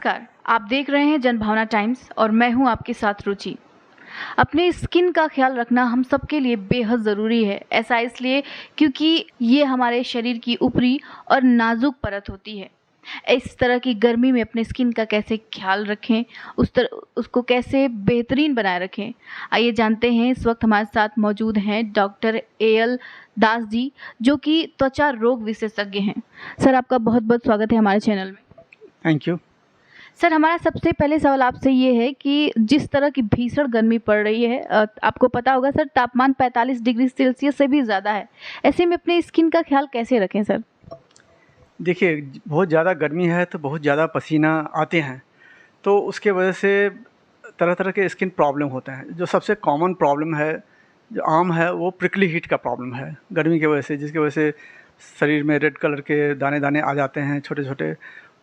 नमस्कार, आप देख रहे हैं जनभावना टाइम्स और मैं हूं आपके साथ रुचि। अपने स्किन का ख्याल रखना हम सबके लिए बेहद ज़रूरी है। ऐसा इसलिए क्योंकि ये हमारे शरीर की ऊपरी और नाजुक परत होती है। इस तरह की गर्मी में अपने स्किन का कैसे ख्याल रखें, उसको कैसे बेहतरीन बनाए रखें, आइए जानते हैं। इस वक्त हमारे साथ मौजूद हैं डॉक्टर एएल दास जी, जो कि त्वचा रोग विशेषज्ञ हैं। सर, आपका बहुत बहुत स्वागत है हमारे चैनल में। Thank you. सर, हमारा सबसे पहले सवाल आपसे ये है कि जिस तरह की भीषण गर्मी पड़ रही है, आपको पता होगा सर, तापमान 45 डिग्री सेल्सियस से भी ज़्यादा है। ऐसे में अपने स्किन का ख्याल कैसे रखें सर? देखिए, बहुत ज़्यादा गर्मी है तो बहुत ज़्यादा पसीना आते हैं, तो उसके वजह से तरह तरह के स्किन प्रॉब्लम होते हैं। जो सबसे कॉमन प्रॉब्लम है, जो आम है, वो प्रिकली हीट का प्रॉब्लम है गर्मी की वजह से, जिसकी वजह से शरीर में रेड कलर के दाने दाने आ जाते हैं, छोटे छोटे,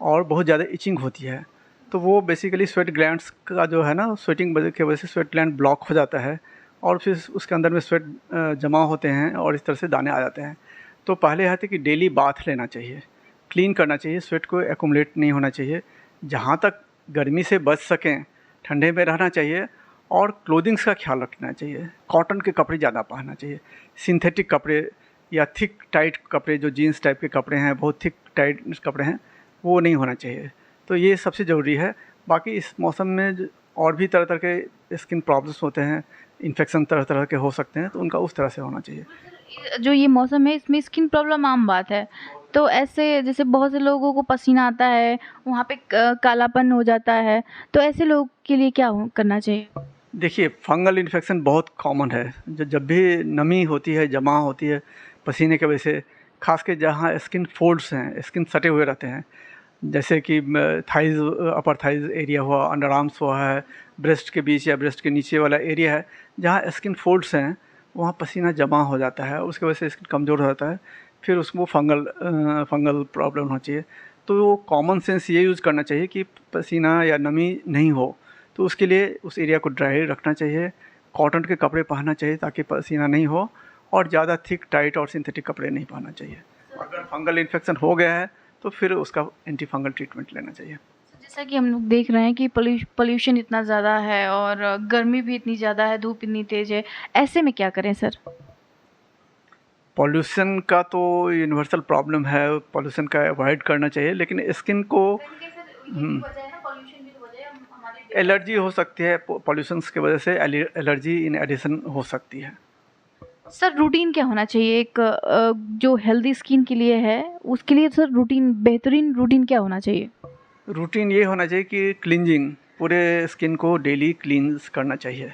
और बहुत ज़्यादा इचिंग होती है। तो वो बेसिकली स्वेट ग्लैंड्स का जो है ना, स्वेटिंग की वजह से स्वेट ग्लैंड ब्लॉक हो जाता है और फिर उसके अंदर में स्वेट जमा होते हैं और इस तरह से दाने आ जाते हैं। तो पहले है कि डेली बाथ लेना चाहिए, क्लीन करना चाहिए, स्वेट को एक्यूमुलेट नहीं होना चाहिए। जहाँ तक गर्मी से बच सकें, ठंडे में रहना चाहिए और क्लोथिंग्स का ख्याल रखना चाहिए। कॉटन के कपड़े ज़्यादा पहनना चाहिए। सिंथेटिक कपड़े या थिक टाइट कपड़े, जो जीन्स टाइप के कपड़े हैं, बहुत थिक टाइट कपड़े हैं, वो नहीं होना चाहिए। तो ये सबसे ज़रूरी है। बाकी इस मौसम में और भी तरह तरह के स्किन प्रॉब्लम्स होते हैं, इन्फेक्शन तरह तरह के हो सकते हैं, तो उनका उस तरह से होना चाहिए। जो ये मौसम है, इसमें स्किन प्रॉब्लम आम बात है। तो ऐसे जैसे बहुत से लोगों को पसीना आता है, वहाँ पे कालापन हो जाता है, तो ऐसे लोग के लिए क्या करना चाहिए? देखिए, फंगल इन्फेक्शन बहुत कॉमन है। जब भी नमी होती है, जमा होती है पसीने की वजह से, खास कर जहाँ स्किन फोल्ड्स हैं, स्किन सटे हुए रहते हैं, जैसे कि थाइज़, अपर थाइज़ एरिया हुआ, अंडर आर्म्स हुआ है, ब्रेस्ट के बीच या ब्रेस्ट के नीचे वाला एरिया है, जहाँ स्किन फोल्ड्स हैं, वहाँ पसीना जमा हो जाता है, उसकी वजह से स्किन कमज़ोर हो जाता है, फिर उसको फंगल प्रॉब्लम होना चाहिए। तो कॉमन सेंस ये यूज़ करना चाहिए कि पसीना या नमी नहीं हो, तो उसके लिए उस एरिया को ड्राई रखना चाहिए, कॉटन के कपड़े पहनना चाहिए ताकि पसीना नहीं हो, और ज़्यादा थिक टाइट और सिंथेटिक कपड़े नहीं पहनना चाहिए। अगर फंगल इन्फेक्शन हो गया है तो फिर उसका एंटी फंगल ट्रीटमेंट लेना चाहिए। जैसा कि हम लोग देख रहे हैं कि पोल्यूशन इतना ज़्यादा है और गर्मी भी इतनी ज़्यादा है, धूप इतनी तेज़ है, ऐसे में क्या करें सर? पॉल्यूशन का तो यूनिवर्सल प्रॉब्लम है, पॉल्यूशन का अवॉइड करना चाहिए, लेकिन स्किन को एलर्जी हो सकती है। पॉल्यूशंस की वजह से एलर्जी इन एडिशन हो सकती है। सर, रूटीन क्या होना चाहिए एक जो हेल्दी स्किन के लिए है, उसके लिए सर रूटीन, बेहतरीन रूटीन क्या होना चाहिए? रूटीन ये होना चाहिए कि क्लींजिंग, पूरे स्किन को डेली क्लींस करना चाहिए।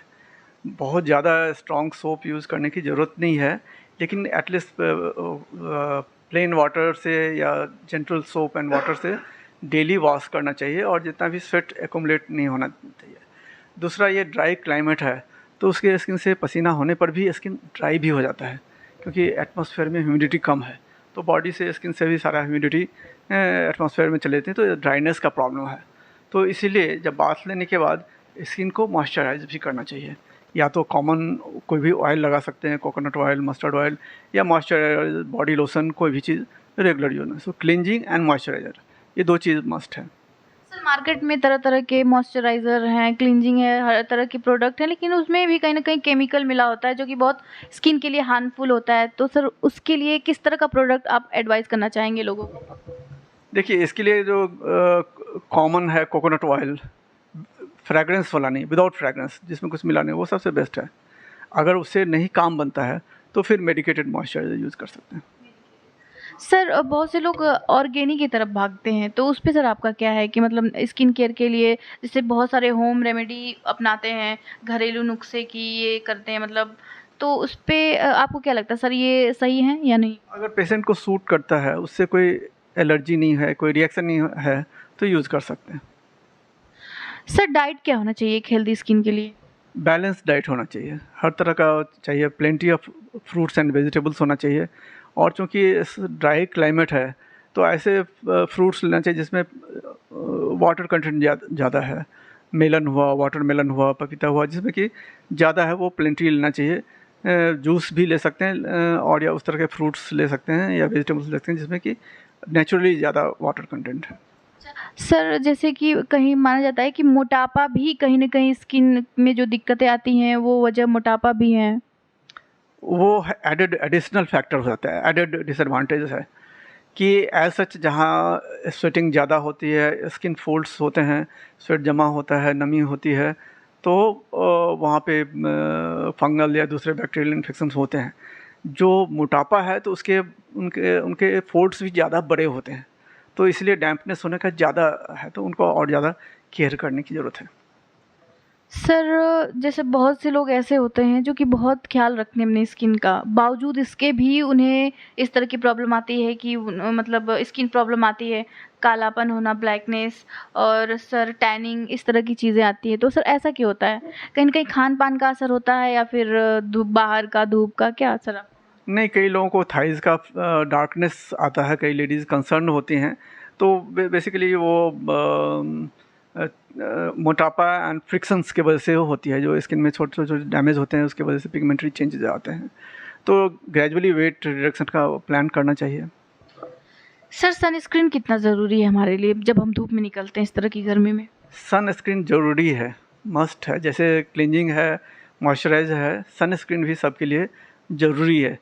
बहुत ज़्यादा स्ट्रॉन्ग सोप यूज़ करने की ज़रूरत नहीं है, लेकिन एटलीस्ट प्लेन वाटर से या जेंटल सोप एंड वाटर से डेली वॉश करना चाहिए, और जितना भी स्वेट एक्यूमुलेट नहीं होना चाहिए। दूसरा, ये ड्राई क्लाइमेट है, तो उसके स्किन से पसीना होने पर भी स्किन ड्राई भी हो जाता है, क्योंकि एटमॉस्फेयर में ह्यूमिडिटी कम है, तो बॉडी से स्किन से भी सारा ह्यूमिडिटी एटमॉस्फेयर में चले जाते हैं, तो ड्राइनेस का प्रॉब्लम है। तो इसीलिए जब बाथ लेने के बाद स्किन को मॉइस्चराइज भी करना चाहिए। या तो कॉमन कोई भी ऑयल लगा सकते हैं, कोकोनट ऑयल, मस्टर्ड ऑयल, या मॉइस्चराइजर, बॉडी लोशन, कोई भी चीज़ रेगुलर यूज में। सो क्लिनजिंग एंड मॉइस्चराइजर, ये दो चीज़ मस्ट है। सर, मार्केट में तरह तरह के मॉइस्चराइज़र हैं, क्लींजिंग है, हर तरह के प्रोडक्ट हैं, लेकिन उसमें भी कहीं ना कहीं केमिकल मिला होता है जो कि बहुत स्किन के लिए हार्मफुल होता है। तो सर, उसके लिए किस तरह का प्रोडक्ट आप एडवाइस करना चाहेंगे लोगों को? देखिए, इसके लिए जो कॉमन है कोकोनट ऑयल, फ्रेगरेंस वाला नहीं, विदाउट फ्रेगरेंस, जिसमें कुछ मिला नहीं, वो सबसे बेस्ट है। अगर उससे नहीं काम बनता है तो फिर मेडिकेटेड मॉइस्चराइजर यूज़ कर सकते हैं। सर, बहुत से लोग ऑर्गेनिक की तरफ भागते हैं, तो उस पे सर आपका क्या है कि मतलब स्किन केयर के लिए जैसे बहुत सारे होम रेमेडी अपनाते हैं, घरेलू नुस्खे की ये करते हैं, मतलब तो उस पे आपको क्या लगता है सर, ये सही है या नहीं? अगर पेशेंट को सूट करता है, उससे कोई एलर्जी नहीं है, कोई रिएक्शन नहीं है, तो यूज़ कर सकते हैं। सर, डाइट क्या होना चाहिए एक हेल्दी स्किन के लिए? बैलेंस डाइट होना चाहिए, हर तरह का चाहिए, plenty of fruits and vegetables होना चाहिए। और चूँकि इस ड्राई क्लाइमेट है, तो ऐसे फ्रूट्स लेना चाहिए जिसमें वाटर कंटेंट ज़्यादा है। मेलन हुआ, वाटरमेलन हुआ, पपीता हुआ, जिसमें कि ज़्यादा है, वो प्लेंटी लेना चाहिए। जूस भी ले सकते हैं, और या उस तरह के फ्रूट्स ले सकते हैं या वेजिटेबल्स ले सकते हैं जिसमें कि नेचुरली ज़्यादा वाटर कंटेंट है। सर जैसे कि कहीं माना जाता है कि मोटापा भी कहीं न कहीं स्किन में जो दिक्कतें आती हैं वो वजह मोटापा भी है। वो एडेड एडिशनल फैक्टर हो जाता है, एडेड डिसएडवांटेज है कि एज सच जहाँ स्वेटिंग ज़्यादा होती है, स्किन फोल्ड्स होते हैं, स्वेट जमा होता है, नमी होती है, तो वहाँ पे फंगल या दूसरे बैक्टीरियल इन्फेक्शंस होते हैं। जो मोटापा है तो उसके उनके उनके फोल्ड्स भी ज़्यादा बड़े होते हैं, तो इसलिए डैम्पनेस होने का ज़्यादा है, तो उनको और ज़्यादा केयर करने की ज़रूरत है। सर जैसे बहुत से लोग ऐसे होते हैं जो कि बहुत ख्याल रखते हैं अपनी स्किन का, बावजूद इसके भी उन्हें इस तरह की प्रॉब्लम आती है कि मतलब स्किन प्रॉब्लम आती है, कालापन होना, ब्लैकनेस और सर टैनिंग, इस तरह की चीज़ें आती हैं। तो सर ऐसा क्यों होता है? कहीं न कहीं खान-पान का असर होता है या फिर धूप बाहर का, धूप का, क्या असर नहीं, कई लोगों को थाइज़ का डार्कनेस आता है, कई लेडीज़ कंसर्न होती हैं, तो बेसिकली वो मोटापा एंड फ्रिक्शंस की वजह से वो होती है, जो स्किन में छोटे-छोटे डैमेज होते हैं, उसकी वजह से पिगमेंटरी चेंजेस आते हैं। तो ग्रेजुअली वेट रिडक्शन का प्लान करना चाहिए। सर सनस्क्रीन कितना ज़रूरी है हमारे लिए जब हम धूप में निकलते हैं इस तरह की गर्मी में? सनस्क्रीन ज़रूरी है, मस्ट है, जैसे क्लींजिंग है, मॉइस्चराइज़ है, सनस्क्रीन भी सबके लिए ज़रूरी है।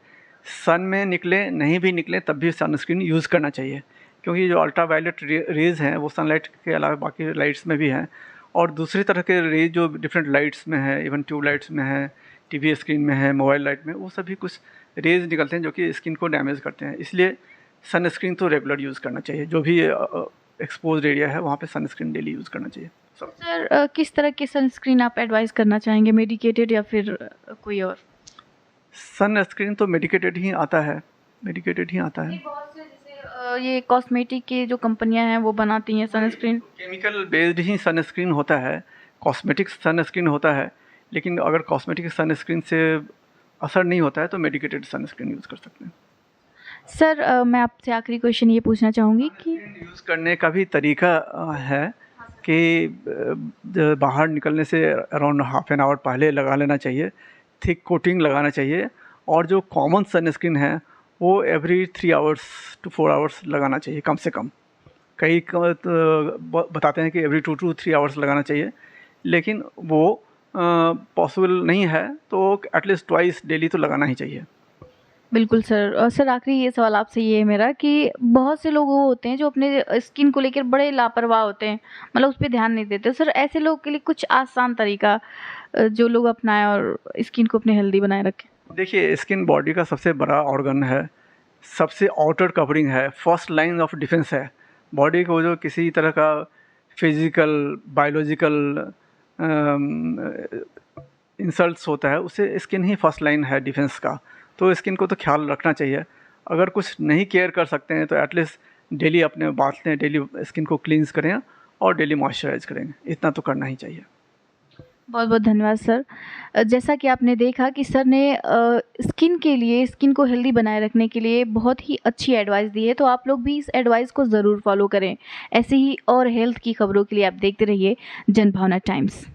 सन में निकलें, नहीं भी निकलें तब भी सनस्क्रीन यूज़ करना चाहिए, क्योंकि जो अल्ट्रावायलेट रेज़ हैं वो सनलाइट के अलावा बाकी लाइट्स में भी हैं, और दूसरी तरह के रेज जो डिफरेंट लाइट्स में है, इवन ट्यूब लाइट्स में है, टीवी स्क्रीन में है, मोबाइल लाइट में, वो सभी कुछ रेज निकलते हैं जो कि स्किन को डैमेज करते हैं। इसलिए सनस्क्रीन तो रेगुलर यूज़ करना चाहिए, जो भी एक्सपोज्ड एरिया है वहाँ पे सनस्क्रीन डेली यूज़ करना चाहिए। सर किस तरह की सनस्क्रीन आप एडवाइस करना चाहेंगे, मेडिकेटेड या फिर कोई और? सनस्क्रीन तो मेडिकेटेड ही आता है, मेडिकेटेड ही आता है। बहुत से जैसे ये कॉस्मेटिक की जो कंपनियां हैं वो बनाती हैं सनस्क्रीन। केमिकल बेस्ड ही सनस्क्रीन होता है, कॉस्मेटिक सनस्क्रीन होता है, लेकिन अगर कॉस्मेटिक सनस्क्रीन से असर नहीं होता है तो मेडिकेटेड सनस्क्रीन यूज़ कर सकते हैं। सर मैं आपसे आखिरी क्वेश्चन ये पूछना चाहूँगी कि यूज़ करने का भी तरीका है कि बाहर निकलने से अराउंड हाफ एन आवर पहले लगा लेना चाहिए, थिक कोटिंग लगाना चाहिए, और जो कॉमन सनस्क्रीन है वो एवरी 3 आवर्स टू 4 आवर्स लगाना चाहिए कम से कम। कई बताते हैं कि एवरी 2 to 3 आवर्स लगाना चाहिए, लेकिन वो पॉसिबल नहीं है तो एटलीस्ट ट्वाइस डेली तो लगाना ही चाहिए। बिल्कुल सर। और सर आखिरी ये सवाल आपसे ये है मेरा कि बहुत से लोग वो होते हैं जो अपने स्किन को लेकर बड़े लापरवाह होते हैं, मतलब उस पे ध्यान नहीं देते। सर ऐसे लोगों के लिए कुछ आसान तरीका जो लोग अपनाएं और स्किन को अपने हेल्दी बनाए रखें? देखिए, स्किन बॉडी का सबसे बड़ा ऑर्गन है, सबसे आउटर कवरिंग है, फर्स्ट लाइन ऑफ डिफेंस है। बॉडी को जो किसी तरह का फिजिकल, बायोलॉजिकल इंसल्ट्स होता है, उससे स्किन ही फर्स्ट लाइन है डिफेंस का। तो स्किन को तो ख्याल रखना चाहिए। अगर कुछ नहीं केयर कर सकते हैं तो एटलीस्ट डेली अपने बात लें, डेली स्किन को क्लींस करें और डेली मॉइस्चराइज करें, इतना तो करना ही चाहिए। बहुत बहुत धन्यवाद सर। जैसा कि आपने देखा कि सर ने स्किन के लिए, स्किन को हेल्दी बनाए रखने के लिए बहुत ही अच्छी एडवाइस दी है, तो आप लोग भी इस एडवाइस को ज़रूर फॉलो करें। ऐसे ही और हेल्थ की खबरों के लिए आप देखते रहिए जनभावना टाइम्स।